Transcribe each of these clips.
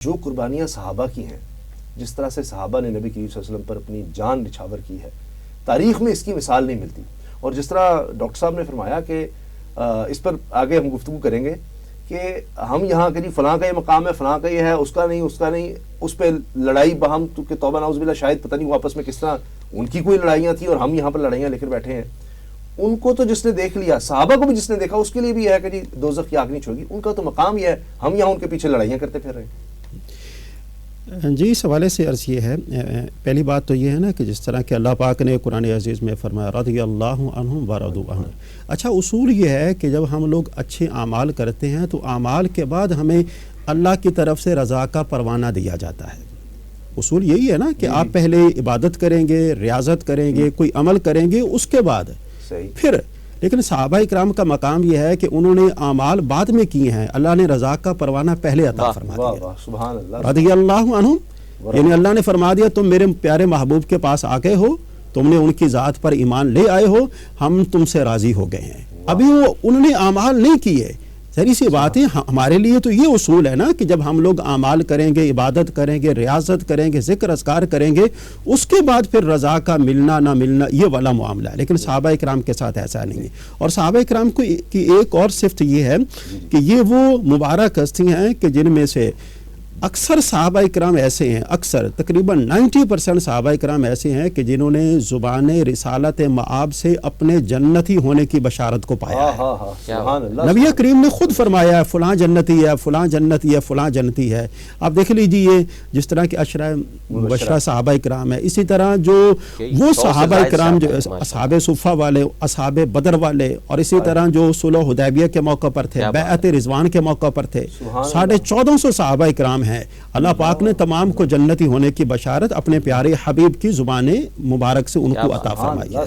جو قربانیاں صحابہ کی ہیں، جس طرح سے صحابہ نے نبی کریم صلی اللہ علیہ وسلم پر اپنی جان نچھاور کی ہے، تاریخ میں اس کی مثال نہیں ملتی. اور جس طرح ڈاکٹر صاحب نے فرمایا کہ اس پر آگے ہم گفتگو کریں گے کہ ہم یہاں کہ جی فلاں کا یہ مقام ہے، فلاں کا یہ ہے، اس کا نہیں، اس پہ لڑائی باہم تو کہ توبہ نعوذ باللہ، شاید پتہ نہیں آپس میں کس طرح ان کی کوئی لڑائیاں تھیں اور ہم یہاں پر لڑائیاں لے کر بیٹھے ہیں. ان کو تو جس نے دیکھ لیا، صحابہ کو بھی جس نے دیکھا، اس کے لیے بھی ہے کہ جی دوزخ کی آگ نہیں چھوڑے گی. ان کا تو مقام یہ ہے، ہم یہاں ان کے پیچھے لڑائیاں کرتے پھر رہے ہیں. جی، اس حوالے سے عرض یہ ہے، پہلی بات تو یہ ہے نا کہ جس طرح کہ اللہ پاک نے قرآن عزیز میں فرمایا رضی اللہ عنہم ورضوا عنہ. اچھا، اصول یہ ہے کہ جب ہم لوگ اچھے اعمال کرتے ہیں تو اعمال کے بعد ہمیں اللہ کی طرف سے رضا کا پروانہ دیا جاتا ہے. اصول یہی ہے نا کہ آپ پہلے عبادت کریں گے، ریاضت کریں گے، کوئی عمل کریں گے، اس کے بعد پھر. لیکن صحابہ اکرام کا مقام یہ ہے کہ انہوں نے اعمال بعد میں کیے ہیں، اللہ نے رضا کا پروانہ پہلے عطا فرما دیا. سبحان اللہ، رضی اللہ عنہم، یعنی اللہ نے فرما دیا تم میرے پیارے محبوب کے پاس آ گئے ہو، تم نے ان کی ذات پر ایمان لے آئے ہو، ہم تم سے راضی ہو گئے ہیں. ابھی وہ انہوں نے اعمال نہیں کیے. ذری سی بات ہے، ہمارے لیے تو یہ اصول ہے نا کہ جب ہم لوگ اعمال کریں گے، عبادت کریں گے، ریاضت کریں گے، ذکر اذکار کریں گے، اس کے بعد پھر رضا کا ملنا نہ ملنا یہ والا معاملہ ہے. لیکن صحابہ اکرام کے ساتھ ایسا نہیں ہے. اور صحابہ اکرام کی ایک اور صفت یہ ہے کہ یہ وہ مبارک ہستی ہیں کہ جن میں سے اکثر صحابہ اکرام ایسے ہیں، اکثر تقریباً 90% صحابہ اکرام ایسے ہیں کہ جنہوں نے زبان رسالت مآب سے اپنے جنتی ہونے کی بشارت کو پایا ہے. نبی کریم نے خود فرمایا ہے فلاں جنتی ہے، فلاں جنتی ہے، فلاں جنتی ہے. آپ دیکھ لیجئے جس طرح کے عشرہ مبشرہ صحابہ اکرام ہے، اسی طرح جو وہ صحابہ اکرام جو اصحاب صفہ والے، اصحاب بدر والے، اور اسی طرح جو صلح حدیبیہ کے موقع پر تھے، بیعت رضوان کے موقع پر تھے، 1450 صحابہ اکرام ہیں. اللہ پاک نے تمام کو جنتی ہونے کی بشارت اپنے پیارے حبیب کی زبان مبارک سے ان کو عطا فرمائی ہے.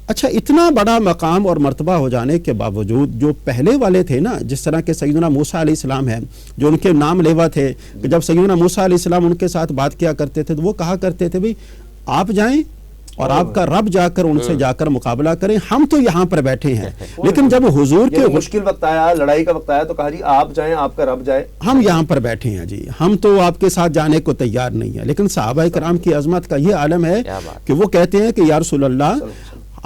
اچھا، اتنا بڑا مقام اور مرتبہ ہو جانے کے باوجود جو پہلے والے تھے نا، جس طرح کہ سیدنا موسیٰ علیہ السلام ہیں، جو ان کے نام لیوا تھے، کہ جب سیدنا موسیٰ علیہ السلام ان کے ساتھ بات کیا کرتے تھے تو وہ کہا کرتے تھے بھئی آپ جائیں اور آپ کا رب جا کر ان سے جا کر مقابلہ کریں، ہم تو یہاں پر بیٹھے ہیں. لیکن جب حضور کے مشکل وقت آیا، لڑائی کا وقت آیا تو کہا جی آپ جائیں، آپ کا رب جائے، ہم یہاں پر بیٹھے ہیں جی، ہم تو آپ کے ساتھ جانے کو تیار نہیں ہیں. لیکن صحابہ کرام کی عظمت کا یہ عالم ہے کہ وہ کہتے ہیں کہ یا رسول اللہ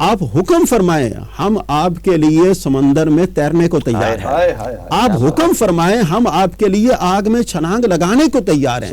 آپ حکم فرمائیں، ہم آپ کے لیے سمندر میں تیرنے کو تیار ہیں. آپ حکم فرمائیں، ہم آپ کے لیے آگ میں چھلانگ لگانے کو تیار ہیں.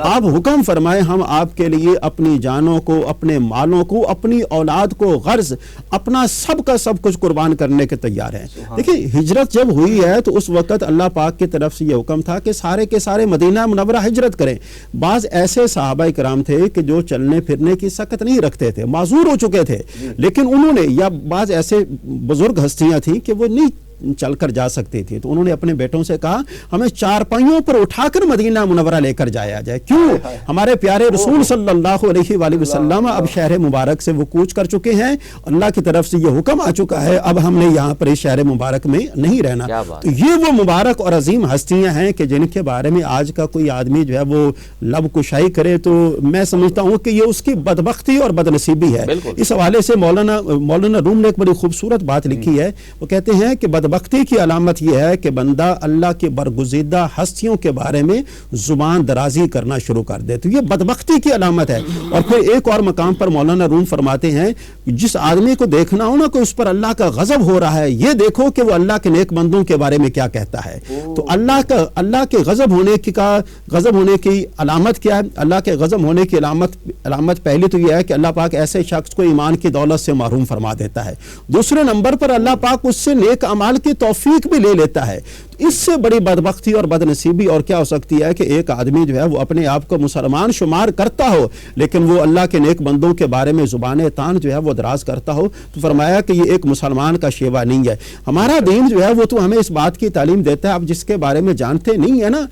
آپ حکم فرمائیں، ہم آپ کے لیے اپنی جانوں کو، اپنے مالوں کو، اپنی اولاد کو، غرض اپنا سب کا سب کچھ قربان کرنے کے تیار ہیں. دیکھیں، ہجرت جب ہوئی ہے تو اس وقت اللہ پاک کی طرف سے یہ حکم تھا کہ سارے کے سارے مدینہ منورہ ہجرت کریں. بعض ایسے صحابہ کرام تھے کہ جو چلنے پھرنے کی سکت نہیں رکھتے تھے، معذور ہو چکے تھے، لیکن انہوں نے، یا بعض ایسے بزرگ ہستیاں تھیں کہ وہ نہیں چل کر جا سکتی تھی، تو انہوں نے اپنے بیٹوں سے کہا ہمیں چارپائیوں پر اٹھا کر مدینہ منورہ لے کر جایا جائے. کیوں؟ ہمارے پیارے رسول صلی اللہ علیہ وآلہ وسلم اب شہر مبارک سے وہ کوچ کر چکے ہیں، اللہ کی طرف سے یہ حکم آ چکا ہے، اب ہم نے یہاں پر اس شہر مبارک میں نہیں رہنا. تو یہ وہ مبارک اور عظیم ہستیاں ہیں کہ جن کے بارے میں آج کا کوئی آدمی جو ہے وہ لب کشائی کرے تو میں سمجھتا ہوں کہ یہ اس کی بدبختی اور بدنصیبی ہے. اس حوالے سے مولانا روم نے ایک بڑی خوبصورت بات لکھی ہے. وہ کہتے ہیں کہ بدبختی کی علامت یہ ہے کہ بندہ اللہ کے برگزیدہ ہستیوں کے بارے میں زبان درازی کرنا شروع کر دے، تو یہ بدبختی کی علامت ہے. اور پھر ایک اور مقام پر مولانا روم فرماتے ہیں جس آدمی کو دیکھنا ہو نا کہ اس پر اللہ کا غضب ہو رہا ہے، یہ دیکھو کہ وہ اللہ کے نیک بندوں کے بارے میں کیا کہتا ہے. تو اللہ کے غضب ہونے کی علامت کیا ہے؟ اللہ کے غضب ہونے کی علامت پہلی تو یہ ہے کہ اللہ پاک ایسے شخص کو ایمان کی دولت سے محروم فرما دیتا ہے. دوسرے نمبر پر اللہ پاک اس سے نیک اعمال کی توفیق بھی لے لیتا ہے. اس سے بڑی بدبختی اور بدنصیبی اور کیا ہو سکتی ہے کہ ایک آدمی جو ہے وہ اپنے آپ کو مسلمان شمار کرتا ہو لیکن وہ اللہ کے نیک بندوں کے بارے میں زبان تان جو ہے وہ دراز کرتا ہو. تو فرمایا کہ یہ ایک مسلمان کا شیوا نہیں ہے. ہمارا دین جو ہے وہ تو ہمیں اس بات کی تعلیم دیتا ہے، آپ جس کے بارے میں جانتے نہیں ہے نا،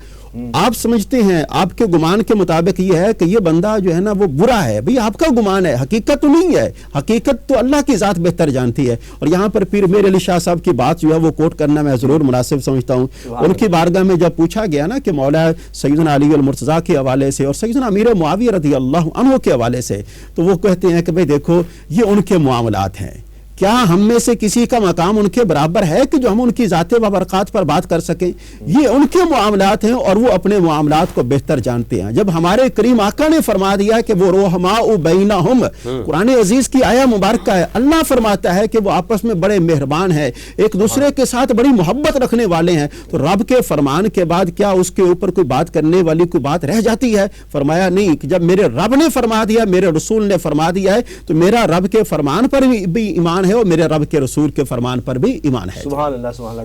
آپ سمجھتے ہیں، آپ کے گمان کے مطابق یہ ہے کہ یہ بندہ جو ہے نا وہ برا ہے. بھئی آپ کا گمان ہے، حقیقت تو نہیں ہے، حقیقت تو اللہ کی ذات بہتر جانتی ہے. اور یہاں پر پیر میر علی شاہ صاحب کی بات جو ہے وہ کوٹ کرنا میں ضرور مناسب سمجھتا ہوں. ان کی بارگاہ میں جب پوچھا گیا نا کہ مولا سیدنا علی المرتضیٰ کے حوالے سے اور سیدنا امیر معاویہ رضی اللہ عنہ کے حوالے سے، تو وہ کہتے ہیں کہ بھئی دیکھو یہ ان کے معاملات ہیں، کیا ہم میں سے کسی کا مقام ان کے برابر ہے کہ جو ہم ان کی ذات و برکات پر بات کر سکیں؟ یہ ان کے معاملات ہیں اور وہ اپنے معاملات کو بہتر جانتے ہیں. جب ہمارے کریم آقا نے فرما دیا کہ وہ رحماء بینہم، قرآن عزیز کی آیہ مبارکہ ہے، اللہ فرماتا ہے کہ وہ آپس میں بڑے مہربان ہیں، ایک دوسرے کے ساتھ بڑی محبت رکھنے والے ہیں. تو رب کے فرمان کے بعد کیا اس کے اوپر کوئی بات کرنے والی کوئی بات رہ جاتی ہے؟ فرمایا نہیں، کہ جب میرے رب نے فرما دیا، میرے رسول نے فرما دیا ہے، تو میرا رب کے فرمان پر بھی ایمان ہے اور میرے رب کے رسول کے فرمان پر بھی ایمان ہے. سبحان اللہ، سبحان اللہ.